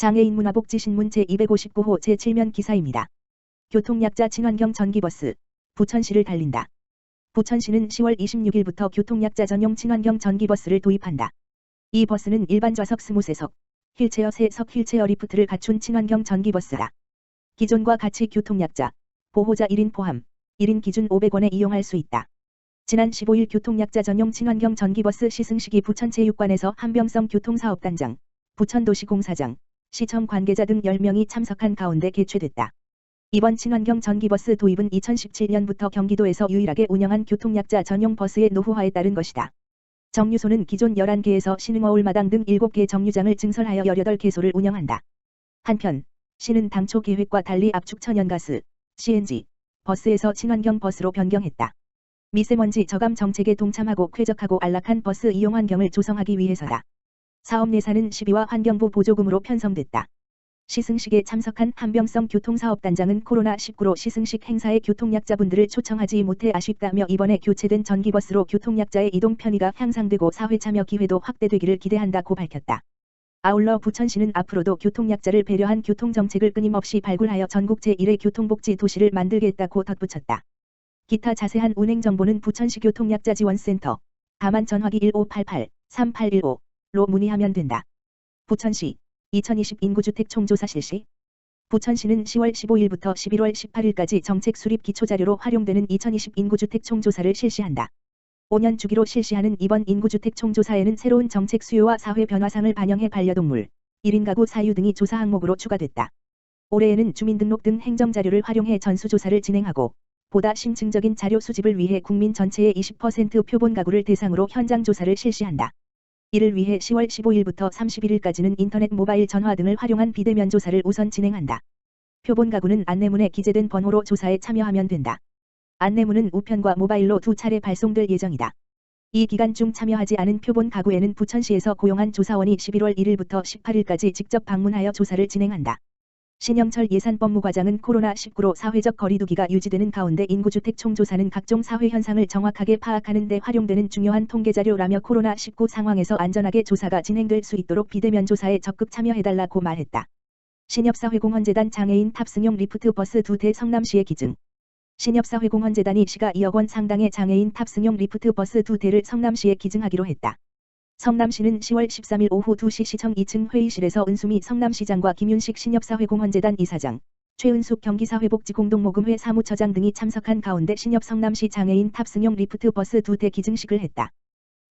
장애인 문화복지신문 제259호 제7면 기사입니다. 교통약자 친환경 전기버스, 부천시를 달린다. 부천시는 10월 26일부터 교통약자 전용 친환경 전기버스를 도입한다. 이 버스는 일반 좌석 20세석, 휠체어 3석 휠체어 리프트를 갖춘 친환경 전기버스다. 기존과 같이 교통약자, 보호자 1인 포함, 1인 기준 500원에 이용할 수 있다. 지난 15일 교통약자 전용 친환경 전기버스 시승식이 부천체육관에서 한병성 교통사업단장, 부천도시공사장, 시청 관계자 등 10명이 참석한 가운데 개최됐다. 이번 친환경 전기버스 도입은 2017년부터 경기도에서 유일하게 운영한 교통약자 전용 버스의 노후화에 따른 것이다. 정류소는 기존 11개에서 신흥어울마당 등 7개 정류장을 증설하여 18개소를 운영한다. 한편 시는 당초 계획과 달리 압축 천연가스, CNG, 버스에서 친환경 버스로 변경했다. 미세먼지 저감 정책에 동참하고 쾌적하고 안락한 버스 이용 환경을 조성하기 위해서다. 사업 예산은 시비와 환경부 보조금으로 편성됐다. 시승식에 참석한 한병성 교통사업단장은 코로나19로 시승식 행사에 교통약자분들을 초청하지 못해 아쉽다며 이번에 교체된 전기버스로 교통약자의 이동 편의가 향상되고 사회 참여 기회도 확대되기를 기대한다고 밝혔다. 아울러 부천시는 앞으로도 교통약자를 배려한 교통정책을 끊임없이 발굴하여 전국 제1의 교통복지 도시를 만들겠다고 덧붙였다. 기타 자세한 운행 정보는 부천시 교통약자지원센터, 다만 전화기 1588-3815로 문의하면 된다. 부천시 2020 인구주택 총조사 실시. 부천시는 10월 15일부터 11월 18일까지 정책 수립 기초자료로 활용되는 2020 인구주택 총조사를 실시한다. 5년 주기로 실시하는 이번 인구주택 총조사에는 새로운 정책 수요와 사회 변화상을 반영해 반려동물, 1인 가구 사유 등이 조사 항목으로 추가됐다. 올해에는 주민등록 등 행정자료를 활용해 전수조사를 진행하고 보다 심층적인 자료 수집을 위해 국민 전체의 20% 표본 가구를 대상으로 현장 조사를 실시한다. 이를 위해 10월 15일부터 31일까지는 인터넷 모바일 전화 등을 활용한 비대면 조사를 우선 진행한다. 표본 가구는 안내문에 기재된 번호로 조사에 참여하면 된다. 안내문은 우편과 모바일로 2차례 발송될 예정이다. 이 기간 중 참여하지 않은 표본 가구에는 부천시에서 고용한 조사원이 11월 1일부터 18일까지 직접 방문하여 조사를 진행한다. 신영철 예산법무과장은 코로나19로 사회적 거리두기가 유지되는 가운데 인구주택 총조사는 각종 사회 현상을 정확하게 파악하는 데 활용되는 중요한 통계자료라며 코로나19 상황에서 안전하게 조사가 진행될 수 있도록 비대면 조사에 적극 참여해달라고 말했다. 신협사회공헌재단 장애인 탑승용 리프트 버스 2대 성남시에 기증. 신협사회공헌재단이 시가 2억 원 상당의 장애인 탑승용 리프트 버스 2대를 성남시에 기증하기로 했다. 성남시는 10월 13일 오후 2시 시청 2층 회의실에서 은수미 성남시장과 김윤식 신협사회공헌재단 이사장, 최은숙 경기사회복지공동모금회 사무처장 등이 참석한 가운데 신협 성남시 장애인 탑승용 리프트 버스 2대 기증식을 했다.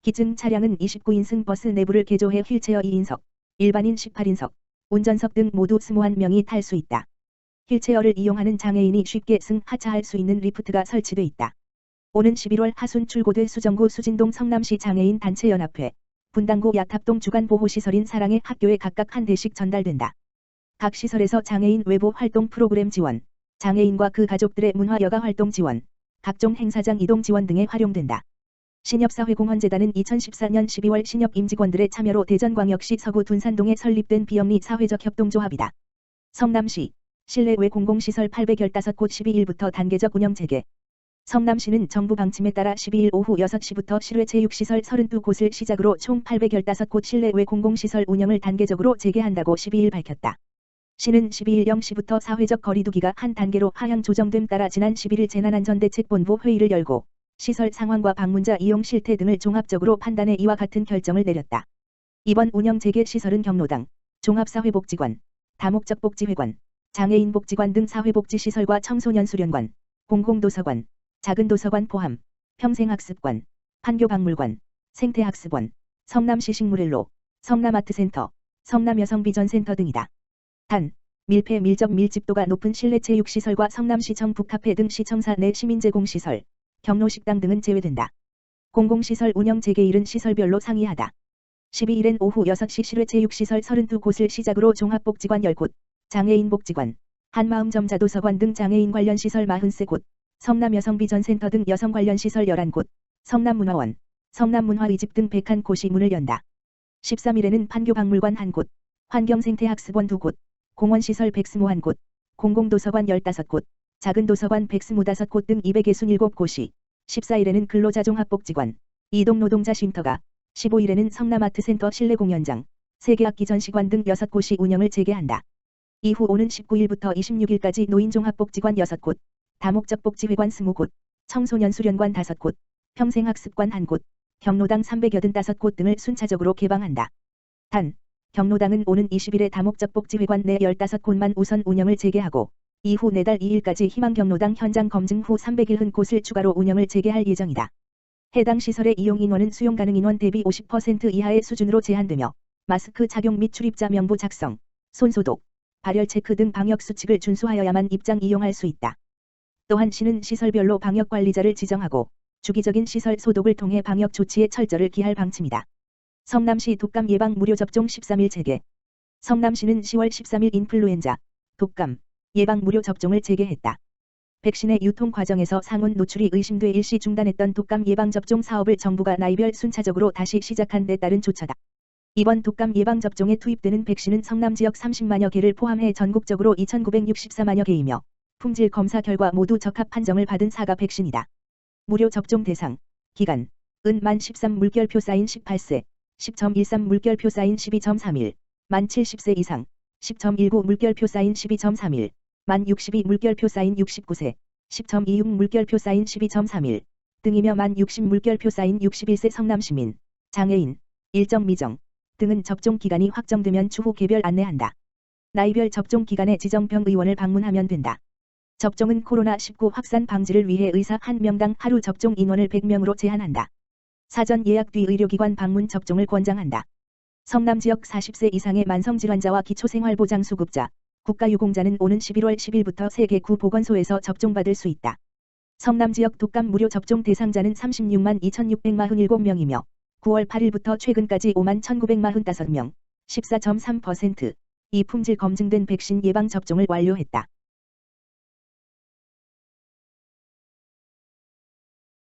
기증 차량은 29인승 버스 내부를 개조해 휠체어 2인석, 일반인 18인석, 운전석 등 모두 21명이 탈 수 있다. 휠체어를 이용하는 장애인이 쉽게 하차할 수 있는 리프트가 설치돼 있다. 오는 11월 하순 출고돼 수정구 수진동 성남시 장애인 단체연합회, 분당구 야탑동 주간보호시설인 사랑의 학교에 각각 한 대씩 전달된다. 각 시설에서 장애인 외부 활동 프로그램 지원, 장애인과 그 가족들의 문화 여가 활동 지원, 각종 행사장 이동 지원 등에 활용된다. 신협사회공헌재단은 2014년 12월 신협 임직원들의 참여로 대전광역시 서구 둔산동에 설립된 비영리 사회적 협동조합이다. 성남시 실내외 공공시설 815곳 12일부터 단계적 운영 재개. 성남시는 정부 방침에 따라 12일 오후 6시부터 실외 체육시설 32곳을 시작으로 총 815곳 실내외 공공시설 운영을 단계적으로 재개한다고 12일 밝혔다. 시는 12일 0시부터 사회적 거리두기가 한 단계로 하향 조정됨 따라 지난 11일 재난안전대책본부 회의를 열고 시설 상황과 방문자 이용 실태 등을 종합적으로 판단해 이와 같은 결정을 내렸다. 이번 운영 재개 시설은 경로당, 종합사회복지관, 다목적 복지회관, 장애인 복지관 등 사회복지시설과 청소년 수련관, 공공도서관, 작은 도서관 포함, 평생학습관, 판교박물관, 생태학습원, 성남시 식물일로, 성남아트센터, 성남여성비전센터 등이다. 단, 밀폐 밀접 밀집도가 높은 실내체육시설과 성남시청 북카페 등 시청사 내 시민제공시설, 경로식당 등은 제외된다. 공공시설 운영 재개일은 시설별로 상이하다. 12일엔 오후 6시 실외체육시설 32곳을 시작으로 종합복지관 10곳, 장애인복지관, 한마음점 자도서관 등 장애인 관련 시설 43곳, 성남여성비전센터 등 여성 관련 시설 11곳, 성남문화원, 성남문화의집 등 101곳이 문을 연다. 13일에는 판교박물관 1곳, 환경생태학습원 2곳, 공원시설 121곳, 공공도서관 15곳, 작은 도서관 125곳 등 267곳이, 14일에는 근로자 종합복지관, 이동노동자 쉼터가, 15일에는 성남아트센터 실내공연장, 세계학 기전시관 등 6곳이 운영을 재개한다. 이후 오는 19일부터 26일까지 노인종합복지관 6곳, 다목적 복지회관 20곳, 청소년 수련관 5곳, 평생학습관 1곳, 경로당 385곳 등을 순차적으로 개방한다. 단, 경로당은 오는 20일에 다목적 복지회관 내 15곳만 우선 운영을 재개하고 이후 내달 2일까지 희망경로당 현장 검증 후 370곳을 추가로 운영을 재개할 예정이다. 해당 시설의 이용 인원은 수용 가능 인원 대비 50% 이하의 수준으로 제한되며 마스크 착용 및 출입자 명부 작성, 손소독, 발열 체크 등 방역 수칙을 준수하여야만 입장 이용할 수 있다. 또한 시는 시설별로 방역관리자를 지정하고 주기적인 시설 소독을 통해 방역 조치에 철저를 기할 방침이다. 성남시 독감 예방 무료 접종 13일 재개. 성남시는 10월 13일 인플루엔자, 독감 예방 무료 접종을 재개했다. 백신의 유통 과정에서 상온 노출이 의심돼 일시 중단했던 독감 예방 접종 사업을 정부가 나이별 순차적으로 다시 시작한 데 따른 조처다. 이번 독감 예방 접종에 투입되는 백신은 성남 지역 30만여 개를 포함해 전국적으로 2,964만여 개이며 품질 검사 결과 모두 적합 판정을 받은 사가 백신이다. 무료 접종 대상, 기간, 만 13 물결표 사인 18세, 10.13 물결표 사인 12.31, 만 70세 이상, 10.19 물결표 사인 12.31, 만 62 물결표 사인 69세, 10.26 물결표 사인 12.31 등이며 만 60 물결표 사인 61세 성남시민, 장애인, 일정 미정 등은 접종 기간이 확정되면 추후 개별 안내한다. 나이별 접종 기간에 지정병 의원을 방문하면 된다. 접종은 코로나19 확산 방지를 위해 의사 1명당 하루 접종 인원을 100명으로 제한한다. 사전 예약 뒤 의료기관 방문 접종을 권장한다. 성남 지역 40세 이상의 만성질환자와 기초생활보장수급자, 국가유공자는 오는 11월 10일부터 세계 구 보건소에서 접종받을 수 있다. 성남 지역 독감 무료 접종 대상자는 36만 2,647명이며 9월 8일부터 최근까지 5만 1,945명, 14.3%이 품질 검증된 백신 예방 접종을 완료했다.